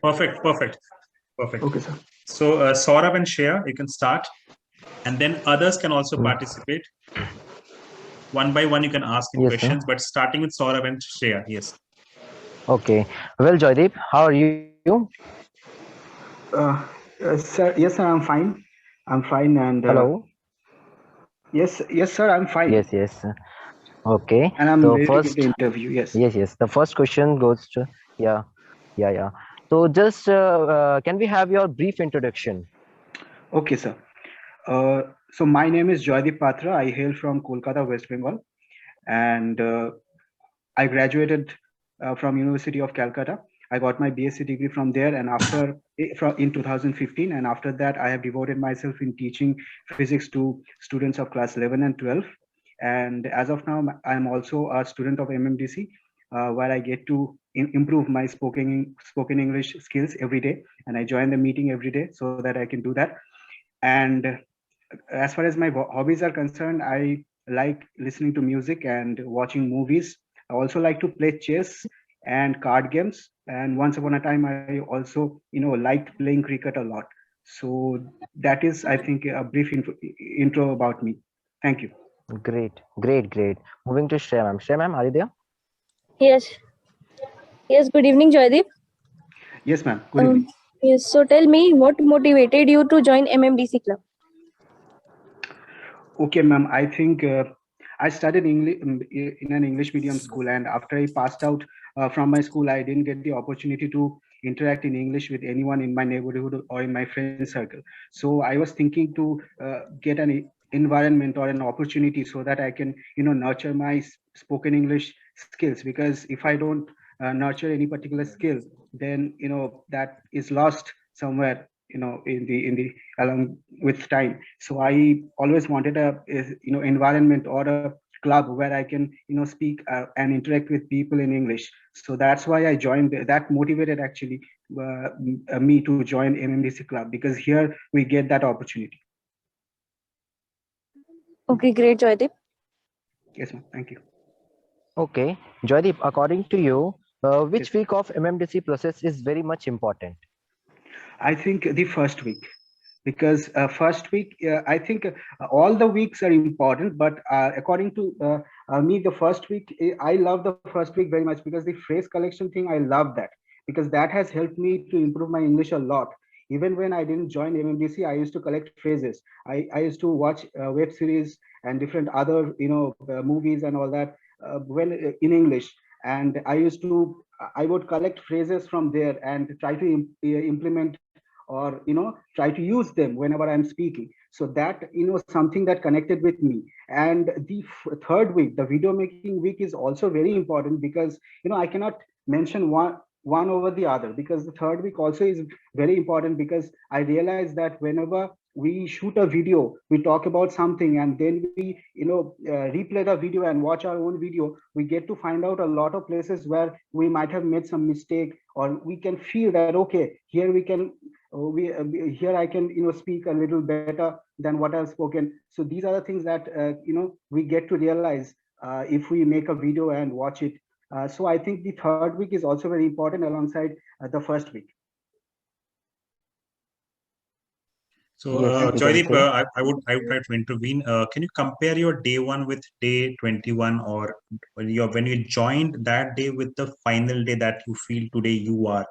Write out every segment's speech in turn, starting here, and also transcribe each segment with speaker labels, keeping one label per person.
Speaker 1: Perfect, perfect, perfect.
Speaker 2: Okay, sir.
Speaker 1: So Saurabh and Shreya, you can start, and then others can also participate. One by one, you can ask in
Speaker 3: Yes, sir.
Speaker 1: questions, but starting with Saurabh and Shreya. Yes.
Speaker 3: Okay. Well, Joydeep, how are you?
Speaker 2: Uh, sir, yes, sir, I'm fine. I'm fine, and
Speaker 3: Hello.
Speaker 2: yes, sir, I'm fine,
Speaker 3: Yes, yes. Okay.
Speaker 2: and I'm
Speaker 3: So
Speaker 2: ready to give the
Speaker 3: first,
Speaker 2: interview. Yes.
Speaker 3: yes, yes. The first question goes to, yeah, yeah, yeah. So just can we have your brief introduction?
Speaker 2: Okay, sir. So my name is Joydeep Patra. I hail from Kolkata, West Bengal, and I graduated from University of Calcutta. I got my BSc degree from there, and in 2015, and after that, I have devoted myself in teaching physics to students of class 11 and 12. And as of now, I'm also a student of MMDC, where I get to improve my spoken English skills every day, and I join the meeting every day so that I can do that. And as far as my hobbies are concerned, I like listening to music and watching movies. I also like to play chess and card games. And once upon a time, I also, liked playing cricket a lot. So that is, I think, a brief intro about me. Thank you.
Speaker 3: Great, great, great. Moving to Shreya ma'am. Shreya ma'am, are you there?
Speaker 4: Yes. Yes. Good evening, Joydeep.
Speaker 2: Yes, ma'am. Good
Speaker 4: Um,
Speaker 2: evening.
Speaker 4: yes. So tell me, what motivated you to join MMDC club?
Speaker 2: Okay, ma'am. I think I studied English in an English medium school, and after I passed out from my school, I didn't get the opportunity to interact in English with anyone in my neighborhood or in my friend circle. So I was thinking to get an environment or an opportunity so that I can, nurture my spoken English skills. Because if I don't nurture any particular skill, then that is lost somewhere, in the along with time. So I always wanted a environment or a club where I can speak and interact with people in English. So that's why I joined. That motivated actually me to join MMDC club, because here we get that opportunity.
Speaker 4: Okay, great, Joydeep.
Speaker 2: Yes, ma'am. Thank you.
Speaker 3: Okay. Joydeep, according to you, which
Speaker 2: Yes.
Speaker 3: week of MMDC process is very much important?
Speaker 2: I think the first week, because first week, I think all the weeks are important, but according to me, the first week, I love the first week very much, because the phrase collection thing, I love that, because that has helped me to improve my English a lot. Even when I didn't join MMDC, I used to collect phrases. I used to watch web series and different other movies and all that when in English, and I would collect phrases from there and try to implement, or try to use them whenever I'm speaking. So that something that connected with me. And the third week, the video making week, is also very important, because I cannot mention one over the other, because the third week also is very important, because I realize that whenever we shoot a video, we talk about something, and then we replay the video and watch our own video, we get to find out a lot of places where we might have made some mistake, or we can feel that, okay, here we can we here I can speak a little better than what I've spoken. So these are the things that we get to realize if we make a video and watch it. So I think the third week is also very important alongside the first week.
Speaker 1: So,
Speaker 3: Yes,
Speaker 2: Thank
Speaker 3: you
Speaker 2: you.
Speaker 3: can
Speaker 1: Joydeep,
Speaker 3: say.
Speaker 1: I would try to intervene. Can you compare your day one with day 21, or when you joined that day with the final day that you feel today you are?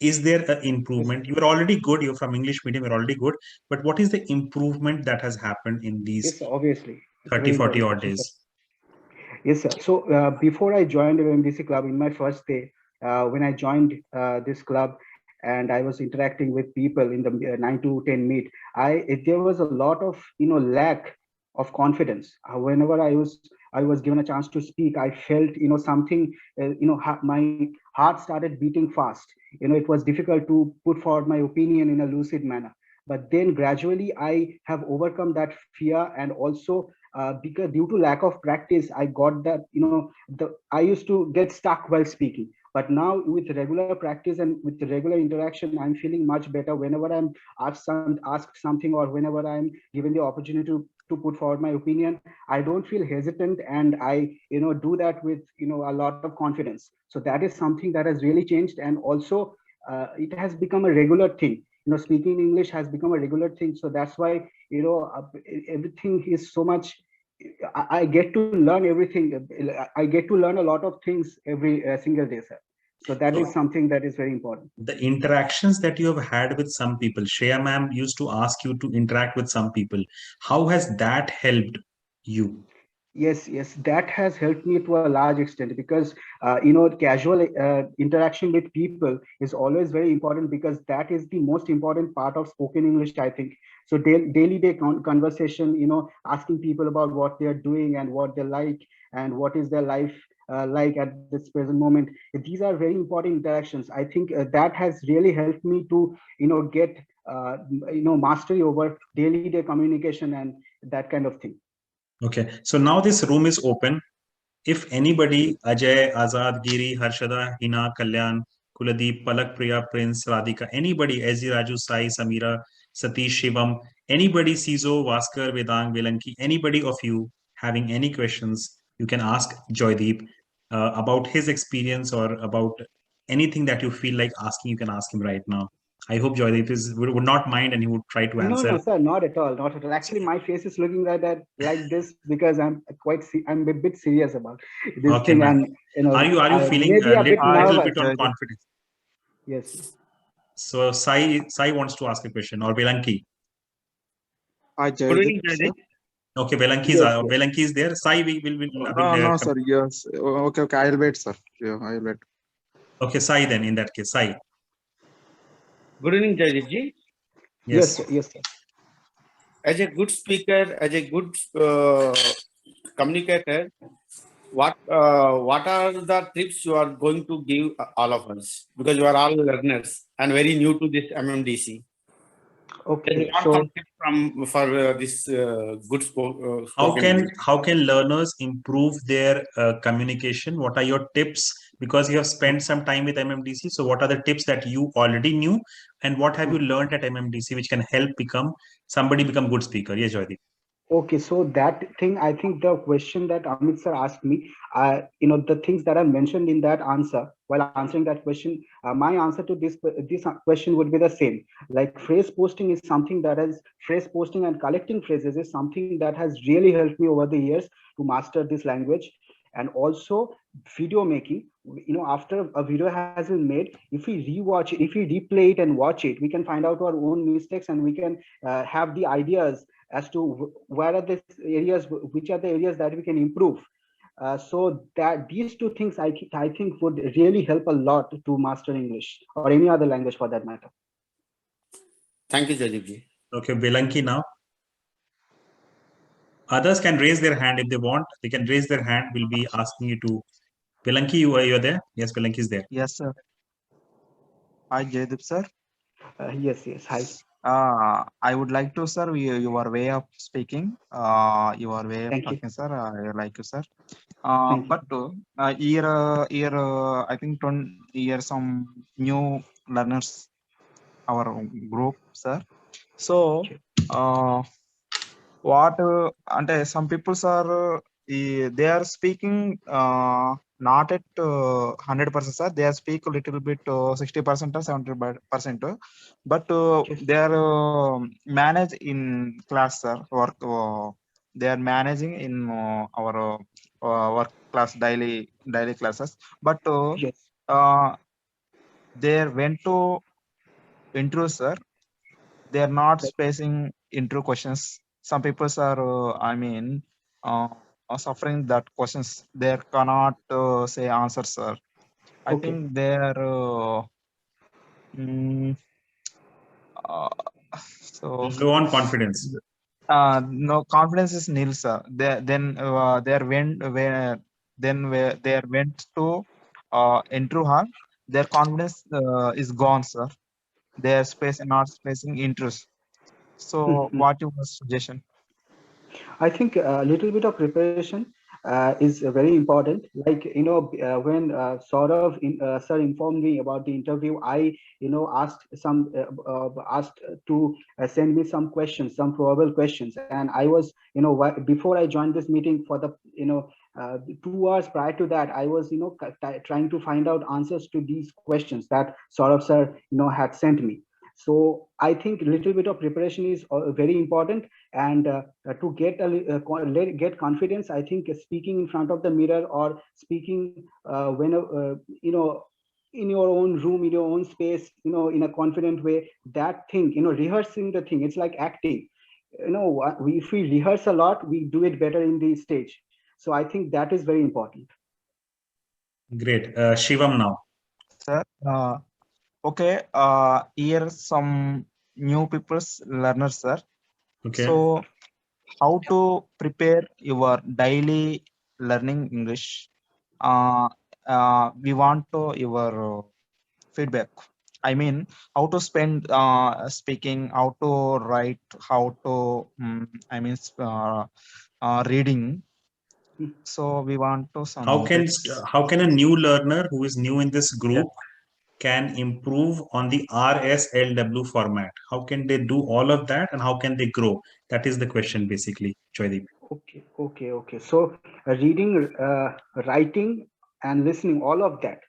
Speaker 1: Is there an
Speaker 2: Yes,
Speaker 1: improvement? You are already good. You're from English medium. You're already good. But what is the improvement that has happened in these
Speaker 2: yes, obviously, it's a very
Speaker 1: 30, 40
Speaker 2: important
Speaker 1: odd
Speaker 2: question, sir.
Speaker 1: days?
Speaker 2: Yes, sir. So before I joined the MDC club, in my first day, when I joined this club, and I was interacting with people in the 9 to 10 meet, there was a lot of lack of confidence. Whenever I was given a chance to speak, I felt something. My heart started beating fast. It was difficult to put forward my opinion in a lucid manner. But then gradually, I have overcome that fear, and also because due to lack of practice, I got that I used to get stuck while speaking. But now with regular practice and with the regular interaction, I'm feeling much better whenever I'm asked something, or whenever I'm given the opportunity to put forward my opinion. I don't feel hesitant, and I do that with a lot of confidence. So that is something that has really changed. And also it has become a regular thing. Speaking English has become a regular thing. So that's why, everything is so much. I get to learn everything. I get to learn a lot of things every single day, sir. So that
Speaker 1: So
Speaker 2: is something that is very important.
Speaker 1: the interactions that you have had with some people, Shreya ma'am used to ask you to interact with some people. How has that helped you?
Speaker 2: Yes, that has helped me to a large extent, because casual interaction with people is always very important, because that is the most important part of spoken English, I think. So daily day conversation, asking people about what they are doing and what they like and what is their life like at this present moment. These are very important interactions. I think that has really helped me to get mastery over daily day communication and that kind of thing.
Speaker 1: Okay, so now this room is open. If anybody, Ajay, Azad, Giri, Harshada, Hina, Kalyan, Kuladeep, Palak, Priya, Prince, Radhika, anybody, Ezi, Raju, Sai, Samira, Satish, Shivam, anybody, Sizo, Vaskar, Vedang, Velanki, anybody of you having any questions, you can ask Joydeep about his experience or about anything that you feel like asking, you can ask him right now. I hope Joydeep would not mind and he would try to
Speaker 2: No,
Speaker 1: answer.
Speaker 2: no, sir, not at all, not at all. Actually, my face is looking like this because I'm a bit serious about this
Speaker 1: Okay,
Speaker 2: thing,
Speaker 1: man.
Speaker 2: and
Speaker 1: Are you feeling
Speaker 2: maybe a bit
Speaker 1: little
Speaker 2: nervous.
Speaker 1: bit on confidence?
Speaker 2: Yes.
Speaker 1: So Sai wants to ask a question, or Velanki.
Speaker 5: Hi,
Speaker 6: Good
Speaker 5: Joydeep,
Speaker 6: evening,
Speaker 5: sir.
Speaker 6: Jaideep.
Speaker 1: Okay,
Speaker 2: Yes, yes.
Speaker 1: Velanki is there. Sai will
Speaker 5: No, sir. Yes. Okay. I'll wait, sir. Yeah, I'll wait.
Speaker 1: Okay, Sai then. In that case, Sai.
Speaker 6: Good evening, Jaideep ji.
Speaker 2: Yes,
Speaker 1: Yes.
Speaker 2: sir. Yes, sir.
Speaker 6: As a good speaker, as a good communicator, what are the tips you are going to give all of us? Because you are all learners and very new to this MMDC. Can you
Speaker 2: Okay,
Speaker 6: want
Speaker 2: so
Speaker 6: some tips for this good
Speaker 1: How
Speaker 6: spoken
Speaker 1: can
Speaker 6: English?
Speaker 1: learners improve their communication? What are your tips? Because you have spent some time with MMDC, so what are the tips that you already knew, and what have you learned at MMDC which can help somebody become good speaker? Yes, Joydeep.
Speaker 2: okay, so that thing, I think the question that Amit sir asked me, the things that are mentioned in that answer, while answering that question, my answer to this question would be the same. Like phrase posting is something that is phrase posting and collecting phrases is something that has really helped me over the years to master this language. And also video making, after a video has been made, if we rewatch it, if we replay it and watch it, we can find out our own mistakes, and we can have the ideas as to where are the areas, which are the areas that we can improve. So that these two things I think would really help a lot to master English or any other language for that matter.
Speaker 6: Thank you, Jaideep ji.
Speaker 1: Okay, Velanki now. Others can raise their hand if they want. They can raise their hand. We'll be asking you to. Velanki, you are there? Yes, Velanki is there.
Speaker 5: Yes, sir. Hi, Joydeep, sir.
Speaker 2: Yes. Hi.
Speaker 5: I would like to, sir, your way of speaking, your way of
Speaker 2: Thank you.
Speaker 5: talking, sir. I like you, sir.
Speaker 2: Thank you.
Speaker 5: But I think here some new learners, our group, sir. So,
Speaker 2: Sure.
Speaker 5: what and some people are they are speaking not at 100%, sir. They are speak a little bit 60% or 70%, but
Speaker 2: Yes.
Speaker 5: they are manage in class, sir. Work they are managing in our work class daily classes, but
Speaker 2: Yes.
Speaker 5: they went to intro, sir. They are not
Speaker 2: Right.
Speaker 5: spacing into questions. Some people are uh, are suffering that questions they cannot say answers, sir. I
Speaker 2: Okay.
Speaker 5: think they are mm, uh, so
Speaker 1: Low on confidence.
Speaker 5: no confidence is nil, sir. They are they are went to intro hall. Their confidence is gone, sir. They are space not spacing interest. So what your suggestion?
Speaker 2: I think a little bit of preparation is very important. Like, when sir informed me about the interview, I, asked to send me some questions, some probable questions. And I was, before I joined this meeting for the, 2 hours prior to that, I was, trying to find out answers to these questions that Saurabh sir, had sent me. So I think a little bit of preparation is very important. And to get confidence, I think speaking in front of the mirror or speaking when in your own room, in your own space, in a confident way, that thing, rehearsing the thing, it's like acting. If we rehearse a lot, we do it better in the stage. So I think that is very important.
Speaker 1: Great. Shivam now.
Speaker 5: Sir, okay, here some new people's learners, sir.
Speaker 1: Okay.
Speaker 5: So, how to prepare your daily learning English? We want to your feedback. I mean, how to spend speaking, how to write, how to reading. So we want to some
Speaker 1: How can
Speaker 5: updates.
Speaker 1: how can a new learner who is new in this group can improve on the RSLW format? How can they do all of that, and how can they grow? That is the question, basically, Joydeep.
Speaker 2: Okay. So reading, writing, and listening, all of that.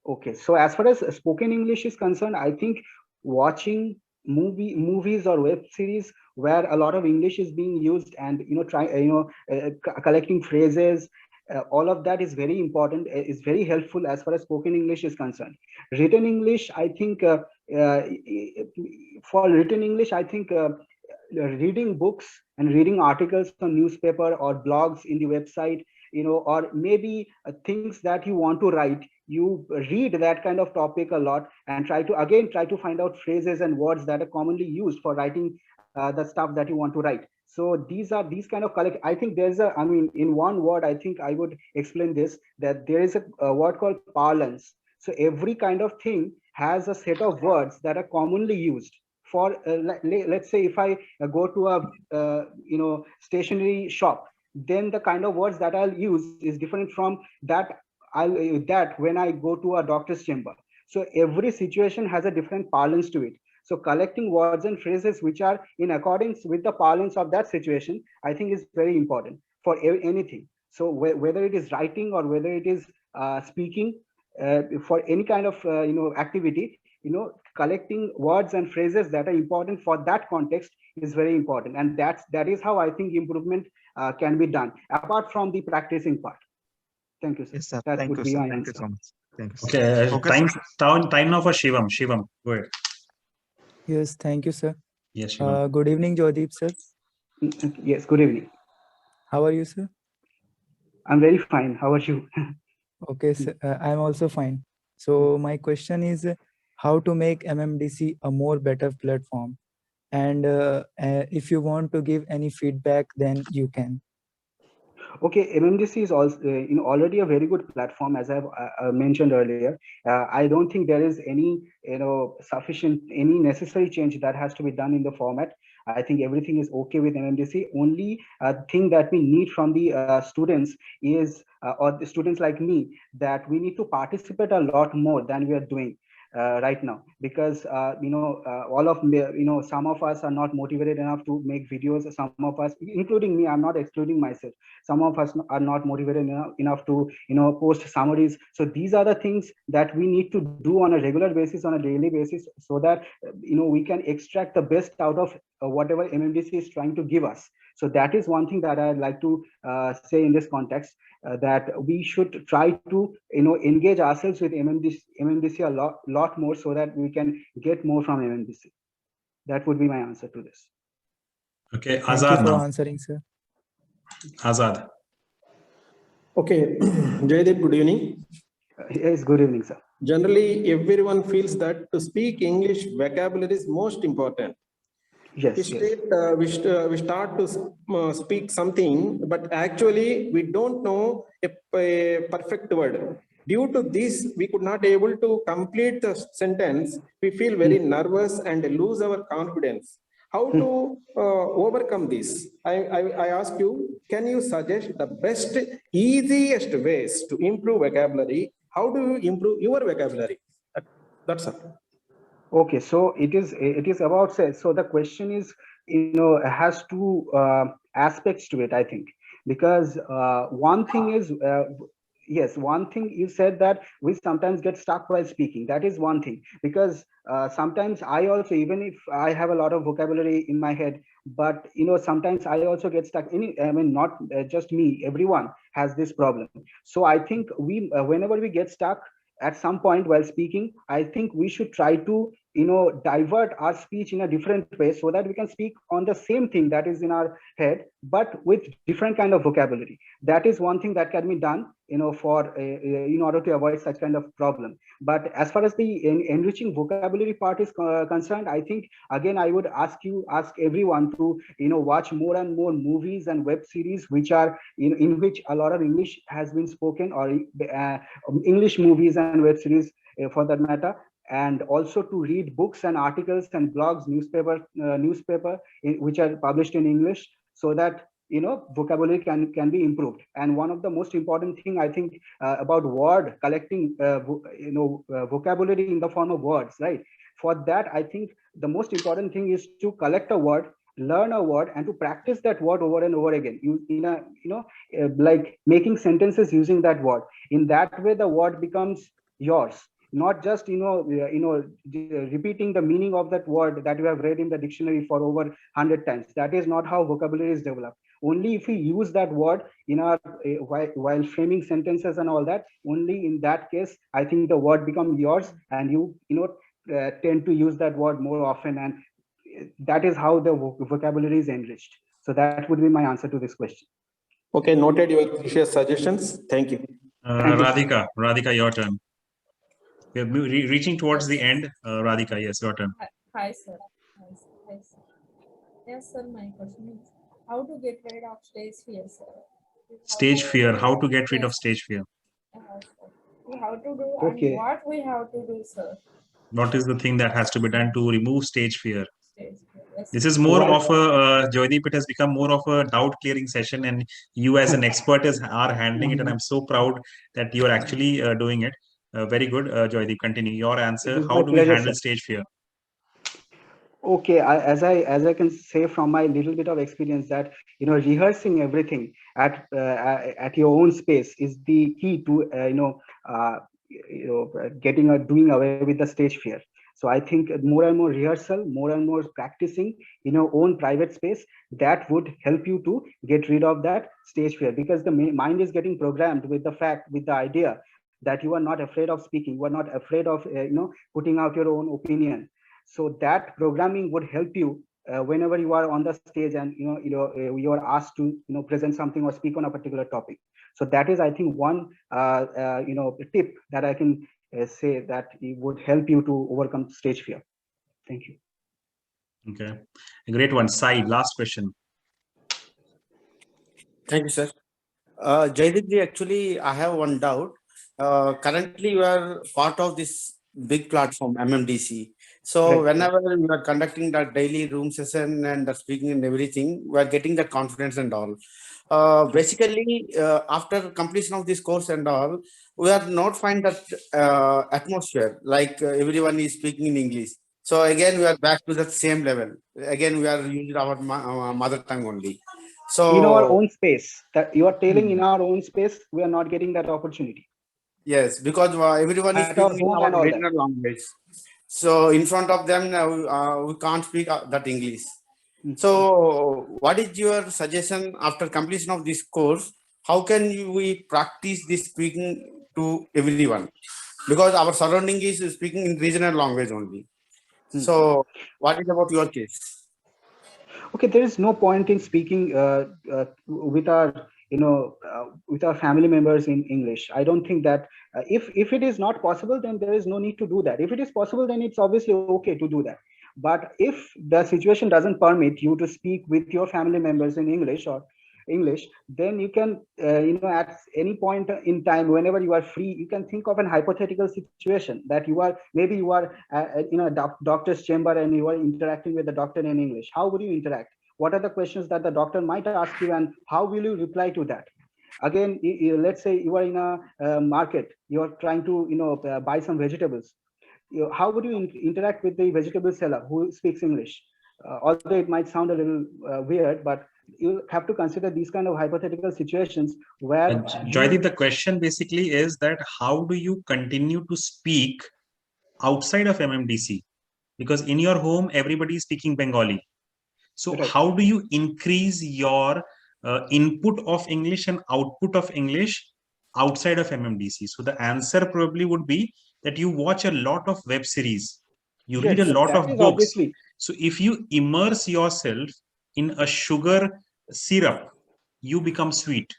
Speaker 2: Okay. So as far as spoken English is concerned, I think watching movies or web series where a lot of English is being used, and collecting phrases, all of that is very important. Is very helpful as far as spoken English is concerned. Written English, I think, uh, for written English, I think. Reading books and reading articles on newspaper or blogs in the website, or maybe things that you want to write, you read that kind of topic a lot and try to find out phrases and words that are commonly used for writing the stuff that you want to write. So these kind of collect. I think in one word, I think I would explain this, that there is a word called parlance. So every kind of thing has a set of words that are commonly used for, let's say if I go to a stationery shop, then the kind of words that I'll use is different from that when I go to a doctor's chamber. So every situation has a different parlance to it. So collecting words and phrases which are in accordance with the parlance of that situation, I think is very important for anything. So whether it is writing or whether it is speaking, for any kind of activity, collecting words and phrases that are important for that context is very important. And that is how I think improvement can be done, apart from the practicing part. Thank you, sir.
Speaker 5: Yes, sir.
Speaker 2: That
Speaker 5: Thank
Speaker 2: would
Speaker 5: you,
Speaker 2: be
Speaker 5: sir.
Speaker 2: my
Speaker 5: Thank you
Speaker 2: answer.
Speaker 5: so much. Thank you. Sir.
Speaker 1: Okay.
Speaker 5: Okay,
Speaker 1: Time now for Shivam. Shivam, go ahead.
Speaker 7: Yes, thank you, sir.
Speaker 1: Yes, Shivam.
Speaker 7: Good evening, Joydeep, sir.
Speaker 2: Yes, good evening.
Speaker 7: How are you, sir?
Speaker 2: I'm very fine. How are you?
Speaker 7: Okay, sir. I'm also fine. So my question is how to make MMDC a more better platform. And if you want to give any feedback, then you can.
Speaker 2: Okay, MMDC is also already a very good platform, as I've mentioned earlier. I don't think there is any any necessary change that has to be done in the format. I think everything is okay with MMDC. Only thing that we need from the students is, or the students like me, that we need to participate a lot more than we are doing right now, because all of some of us are not motivated enough to make videos. Some of us, including me, I'm not excluding myself, some of us are not motivated enough to post summaries. So these are the things that we need to do on a regular basis, on a daily basis, so that we can extract the best out of whatever MMDC is trying to give us. So that is one thing that I'd like to say in this context, that we should try to engage ourselves with MMDC a lot more, so that we can get more from MMDC. That would be my answer to this.
Speaker 1: Okay,
Speaker 7: Thank you
Speaker 1: Azad
Speaker 7: for
Speaker 1: now.
Speaker 7: answering, sir.
Speaker 1: Azad.
Speaker 8: Okay, Joydeep, good evening.
Speaker 2: Yes, good evening, sir.
Speaker 8: Generally, everyone feels that to speak English vocabulary is most important.
Speaker 2: Yes,
Speaker 8: We start to speak something, but actually we don't know a perfect word. Due to this, we could not able to complete the sentence. We feel very nervous and lose our confidence. How to overcome this? I ask you, can you suggest the best, easiest ways to improve vocabulary? How do you improve your vocabulary? That's all.
Speaker 2: Okay, so it is about, say, so the question is, has two aspects to it, I think. because one thing is, yes, one thing you said, that we sometimes get stuck while speaking. That is one thing, because sometimes I also, even if I have a lot of vocabulary in my head, but sometimes I also get stuck. I mean, not just me, everyone has this problem. So I think we, whenever we get stuck at some point while speaking, I think we should try to divert our speech in a different way, so that we can speak on the same thing that is in our head, but with different kind of vocabulary. That is one thing that can be done, for in order to avoid such kind of problem. But as far as the enriching vocabulary part is concerned, I think, again, I would ask everyone to watch more and more movies and web series which are in which a lot of English has been spoken, or English movies and web series, for that matter. And also to read books and articles and blogs, newspaper which are published in English, so that vocabulary can be improved. And one of the most important thing, I think, about word collecting, vocabulary in the form of words, right? For that, I think the most important thing is to collect a word, learn a word, and to practice that word over and over again, like making sentences using that word. In that way, the word becomes yours, not just repeating the meaning of that word that you have read in the dictionary for over 100 times. That is not how vocabulary is developed. Only if we use that word in our while framing sentences and all that, only in that case, I think the word becomes yours, and you tend to use that word more often, and that is how the vocabulary is enriched. So that would be my answer to this question.
Speaker 8: Okay, noted your precious suggestions. Thank you.
Speaker 2: Thank you.
Speaker 1: Radhika, your turn. We're reaching towards the end. Radhika, yes, your turn.
Speaker 9: Hi, sir. Hi, sir. Yes, sir. My question is, how to get rid of stage fear, sir?
Speaker 1: Stage fear. How to get rid of stage fear?
Speaker 9: We have to do,
Speaker 2: Okay.
Speaker 9: and what we have to do, sir?
Speaker 1: What is the thing that has to be done to remove stage fear?
Speaker 9: Stage fear. Yes,
Speaker 1: This is more of a, Joydeep, it has become more of a doubt clearing session, and you as an expert are handling it, and I'm so proud that you are actually doing it. Very good, Joydeep, continue. Your answer,
Speaker 2: It is
Speaker 1: how
Speaker 2: my
Speaker 1: do we
Speaker 2: pleasure,
Speaker 1: handle
Speaker 2: sir.
Speaker 1: stage fear?
Speaker 2: Okay, as I can say from my little bit of experience, that rehearsing everything at your own space is the key to doing away with the stage fear. So I think more and more rehearsal, more and more practicing in your own private space, that would help you to get rid of that stage fear, because the mind is getting programmed with the idea that you are not afraid of speaking, you are not afraid of putting out your own opinion. So that programming would help you whenever you are on the stage, and you are asked to present something or speak on a particular topic. So that is, I think, one tip that I can say that it would help you to overcome stage fear. Thank you.
Speaker 1: Okay, a great one. Sai, last question.
Speaker 6: Thank you, sir. Joydeep ji, actually, I have one doubt. Currently, you are part of this big platform, MMDC. So,
Speaker 2: Right.
Speaker 6: whenever you are conducting that daily room session and the speaking and everything, we are getting the confidence and all. Basically, after completion of this course and all, we are not find that atmosphere like everyone is speaking in English. So again, we are back to that same level. Again, we are using our mother tongue only. So
Speaker 2: in our own space, that you are telling, in our own space, we are not getting that opportunity.
Speaker 6: Yes, because everyone is
Speaker 2: At our
Speaker 6: speaking in
Speaker 2: home
Speaker 6: our
Speaker 2: and all that.
Speaker 6: regional language. So in front of them, we can't speak that English. So what is your suggestion after completion of this course? How can we practice this speaking to everyone? Because our surrounding is speaking in regional language only. So what is about your case?
Speaker 2: Okay, there is no point in speaking with our with our family members in English. I don't think that if it is not possible, then there is no need to do that. If it is possible, then it's obviously okay to do that. But if the situation doesn't permit you to speak with your family members in English, then you can at any point in time, whenever you are free, you can think of an hypothetical situation that maybe you are in a doctor's chamber and you are interacting with the doctor in English. How would you interact? What are the questions that the doctor might ask you, and how will you reply to that? Again, let's say you are in a market, you are trying to buy some vegetables. How would you interact with the vegetable seller who speaks English? Although it might sound a little weird, but you have to consider these kind of hypothetical situations where
Speaker 1: Joydeep, the question basically is that how do you continue to speak outside of MMDC? Because in your home, everybody is speaking Bengali. So
Speaker 2: Right.
Speaker 1: how do you increase your input of English and output of English outside of MMDC? So the answer probably would be that you watch a lot of web series, you read a
Speaker 2: Yes,
Speaker 1: lot
Speaker 2: that
Speaker 1: of
Speaker 2: is
Speaker 1: books.
Speaker 2: obviously.
Speaker 1: So if you immerse yourself in a sugar syrup, you become sweet.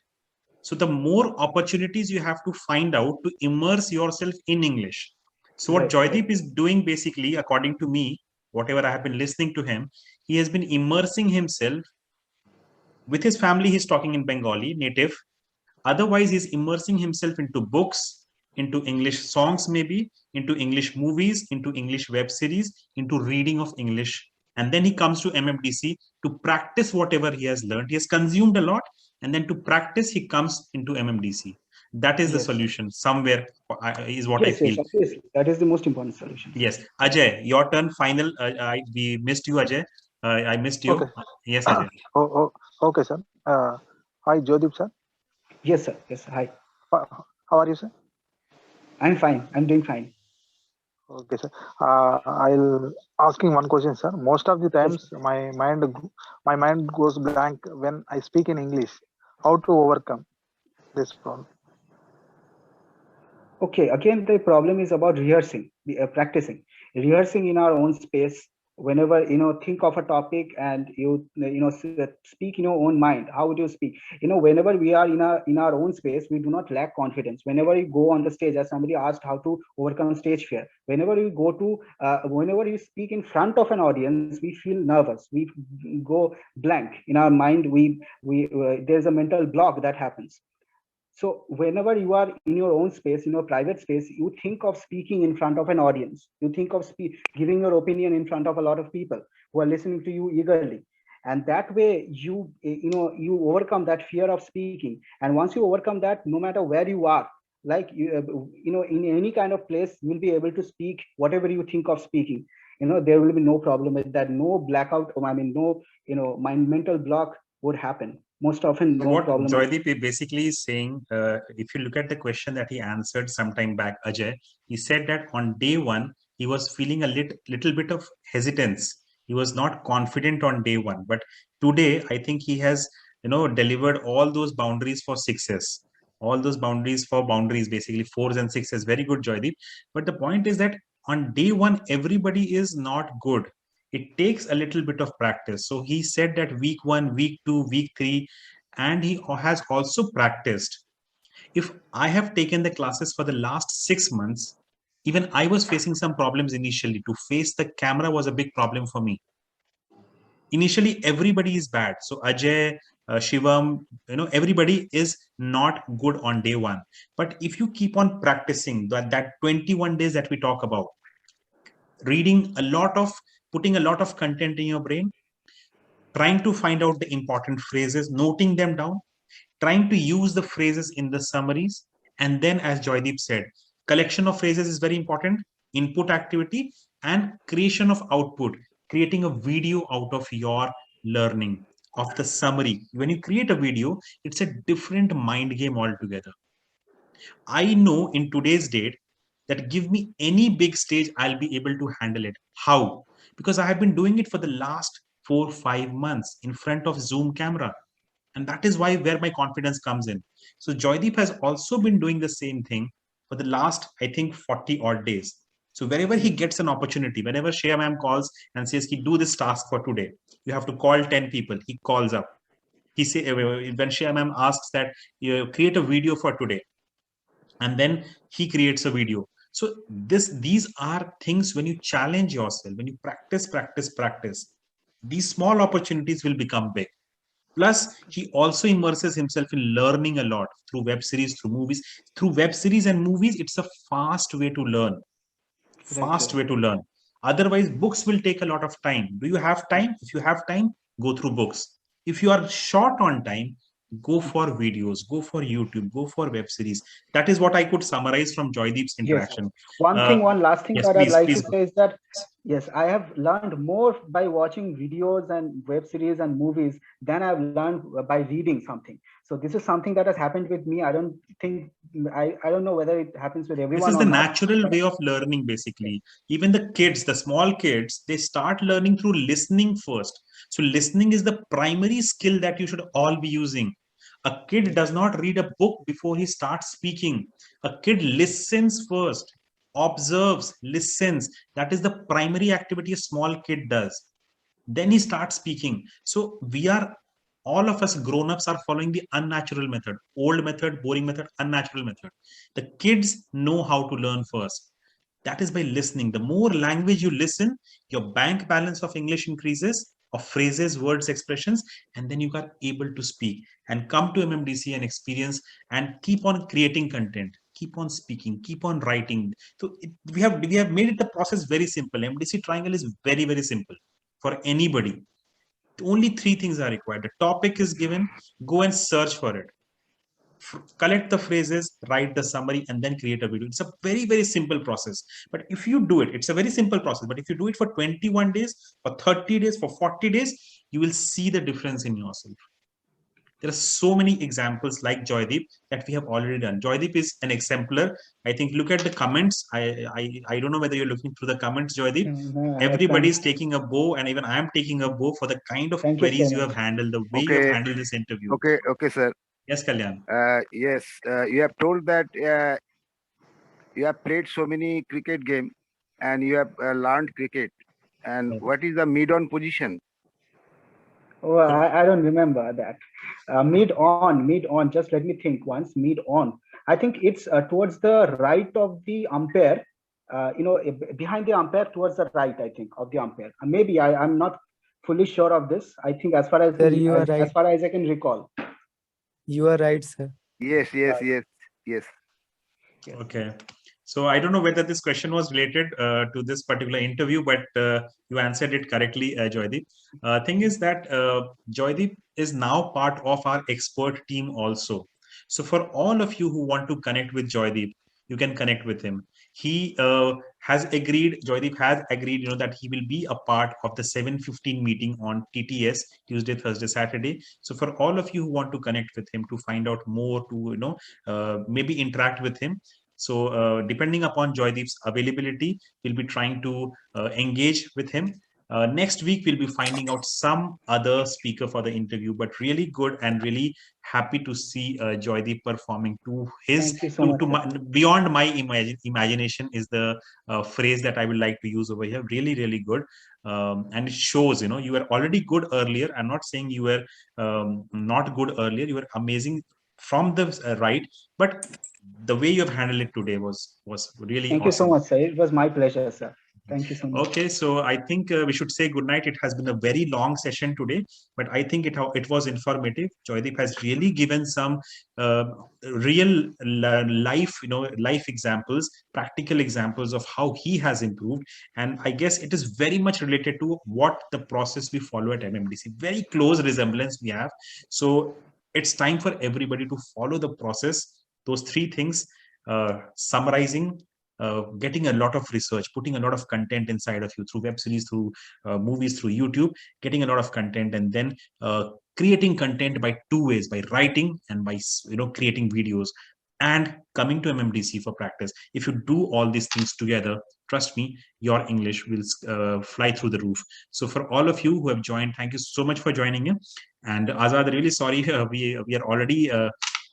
Speaker 1: So the more opportunities you have to find out to immerse yourself in English. So what
Speaker 2: Right,
Speaker 1: Joydeep
Speaker 2: right.
Speaker 1: is doing basically, according to me, whatever I have been listening to him, he has been immersing himself with his family. He's talking in Bengali, native. Otherwise, he's immersing himself into books, into English songs, maybe, into English movies, into English web series, into reading of English. And then he comes to MMDC to practice whatever he has learned. He has consumed a lot, and then to practice, he comes into MMDC. That is the
Speaker 2: Yes.
Speaker 1: solution. Somewhere is what I
Speaker 2: Yes,
Speaker 1: feel.
Speaker 2: yes, obviously. That is the most important solution.
Speaker 1: Yes. Ajay, your turn. Final. We missed you, Ajay. I missed you.
Speaker 10: Okay.
Speaker 1: Yes, Ajay.
Speaker 10: Okay, sir. Hi, Joydeep, sir.
Speaker 2: Yes, sir. Yes, hi.
Speaker 10: How are you, sir?
Speaker 2: I'm fine. I'm doing fine.
Speaker 10: Okay, sir. I'll asking one question, sir. Most of the times, my mind goes blank when I speak in English. How to overcome this problem?
Speaker 2: Okay, again, the problem is about rehearsing, rehearsing in our own space. Whenever think of a topic and speak in your own mind. How would you speak? Whenever we are in our own space, we do not lack confidence. Whenever you go on the stage, as somebody asked how to overcome stage fear. Whenever you speak in front of an audience, we feel nervous. We go blank in our mind. There's a mental block that happens. So whenever you are in your own space, in your private space, you think of speaking in front of an audience. You think of giving your opinion in front of a lot of people who are listening to you eagerly. And that way you overcome that fear of speaking. And once you overcome that, no matter where you are, like in any kind of place, you'll be able to speak whatever you think of speaking. There will be no problem with that. No blackout. I mean, no, my mental block would happen. Most often,
Speaker 1: So
Speaker 2: no
Speaker 1: what
Speaker 2: problem.
Speaker 1: Joydeep basically is saying, if you look at the question that he answered some time back, Ajay, he said that on day one, he was feeling a little bit of hesitance. He was not confident on day one. But today, I think he has, delivered all those boundaries for success. All those boundaries for boundaries, basically fours and sixes. Very good, Joydeep. But the point is that on day one, everybody is not good. It takes a little bit of practice. So he said that week 1, week 2, week 3, and he has also practiced. If I have taken the classes for the last 6 months, even I was facing some problems initially. To face the camera was a big problem for me. Initially, everybody is bad. So Ajay, Shivam, everybody is not good on day one. But if you keep on practicing that 21 days that we talk about, reading a lot of, putting a lot of content in your brain, trying to find out the important phrases, noting them down, trying to use the phrases in the summaries. And then, as Joydeep said, collection of phrases is very important, input activity, and creation of output, creating a video out of your learning, of the summary. When you create a video, it's a different mind game altogether. I know in today's date that give me any big stage, I'll be able to handle it. How? Because I have been doing it for the last 4-5 months in front of Zoom camera. And that is where my confidence comes in. So Joydeep has also been doing the same thing for the last, I think, 40 odd days. So wherever he gets an opportunity, whenever Shreya ma'am calls and says, do this task for today, you have to call 10 people, he calls up. He say, when Shreya ma'am asks that, create a video for today, and then he creates a video. So these are things, when you challenge yourself, when you practice, these small opportunities will become big. Plus, he also immerses himself in learning a lot through web series, through movies. Through web series and movies, it's a fast way to learn. Fast way to learn. Otherwise, books will take a lot of time. Do you have time? If you have time, go through books. If you are short on time, Go for videos, go for YouTube, go for web series. That is what I could summarize from Joydeep's interaction.
Speaker 2: One last thing
Speaker 1: yes,
Speaker 2: that I'd
Speaker 1: please,
Speaker 2: like
Speaker 1: please
Speaker 2: to say is that, yes, I have learned more by watching videos and web series and movies than I've learned by reading something. So this is something that has happened with me. I don't think, I don't know whether it happens with everyone
Speaker 1: This is
Speaker 2: or
Speaker 1: the
Speaker 2: not.
Speaker 1: natural way of learning, basically. Even the kids, the small kids, they start learning through listening first. So listening is the primary skill that you should all be using. A kid does not read a book before he starts speaking. A kid listens first, observes, listens. That is the primary activity a small kid does. Then he starts speaking. So we are, all of us grown-ups are following the unnatural method, old method, boring method, unnatural method. The kids know how to learn first. That is by listening. The more language you listen, your bank balance of English increases, of phrases, words, expressions, and then you are able to speak and come to MMDC and experience and keep on creating content, keep on speaking, keep on writing. So we have made it the process very simple. MDC triangle is very, very simple for anybody. Only 3 things are required. The topic is given, go and search for it, collect the phrases, write the summary, and then create a video. It's a very, very simple process. But if you do it, it's a very simple process. But if you do it for 21 days, for 30 days, for 40 days, you will see the difference in yourself. There are so many examples like Joydeep that we have already done. Joydeep is an exemplar. I think, look at the comments. I don't know whether you're looking through the comments, Joydeep.
Speaker 2: No,
Speaker 1: Everybody is taking a bow, and even I am taking a bow for the kind of queries you have handled, the way you have handled this interview.
Speaker 11: Okay, sir.
Speaker 1: Yes, Kalyan.
Speaker 11: Yes, you have told that you have played so many cricket games and you have learned cricket. And what is the mid-on position?
Speaker 2: Oh, I don't remember that. Mid on. Just let me think once. Mid on. I think it's towards the right of the umpire. Behind the umpire, towards the right, I think, of the umpire. Maybe I'm not fully sure of this. I think as far as
Speaker 7: Sir, you are right.
Speaker 2: as far as I can recall.
Speaker 7: You are right, sir.
Speaker 11: Yes.
Speaker 1: Okay. So I don't know whether this question was related to this particular interview, but you answered it correctly, Joydeep. Thing is that Joydeep is now part of our expert team also. So for all of you who want to connect with Joydeep, you can connect with him. He has agreed, Joydeep has agreed, that he will be a part of the 7:15 meeting on TTS, Tuesday, Thursday, Saturday. So for all of you who want to connect with him, to find out more, to, maybe interact with him. So depending upon Joydeep's availability, we'll be trying to engage with him. Next week, we'll be finding out some other speaker for the interview, but really good and really happy to see Joydeep performing to his, beyond my imagination is the phrase that I would like to use over here. Really, really good. And it shows, you were already good earlier. I'm not saying you were not good earlier. You were amazing from the right, but the way you have handled it today was really
Speaker 2: Thank
Speaker 1: awesome.
Speaker 2: You so much, sir. It was my pleasure, sir. Thank you so much.
Speaker 1: Okay, so I think we should say good night. It has been a very long session today, but I think it was informative. Joydeep has really given some real life, life examples, practical examples of how he has improved. And I guess it is very much related to what the process we follow at MMDC. Very close resemblance we have. So it's time for everybody to follow the process. Those 3 things, summarizing, getting a lot of research, putting a lot of content inside of you through web series, through movies, through YouTube, getting a lot of content, and then creating content by 2 ways, by writing and by creating videos, and coming to MMDC for practice. If you do all these things together, trust me, your English will fly through the roof. So for all of you who have joined, thank you so much for joining in. And Azad, really sorry, we are already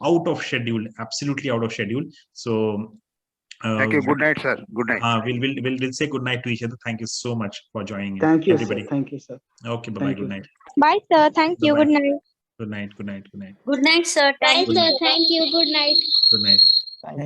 Speaker 1: out of schedule, absolutely out of schedule. So
Speaker 11: thank you. Good night, sir. Good night.
Speaker 1: We'll say good night to each other. Thank you so much for joining in.
Speaker 2: Thank you,
Speaker 1: everybody.
Speaker 2: sir. Thank you, sir.
Speaker 1: Okay, bye-bye. Good night.
Speaker 4: Bye, sir. Thank you.
Speaker 1: Bye-bye.
Speaker 4: Good night.
Speaker 1: Good night. Good night. Good night.
Speaker 12: Good night, sir.
Speaker 4: Thank
Speaker 12: Thank you. Good night.
Speaker 1: Good night.
Speaker 7: Thank you.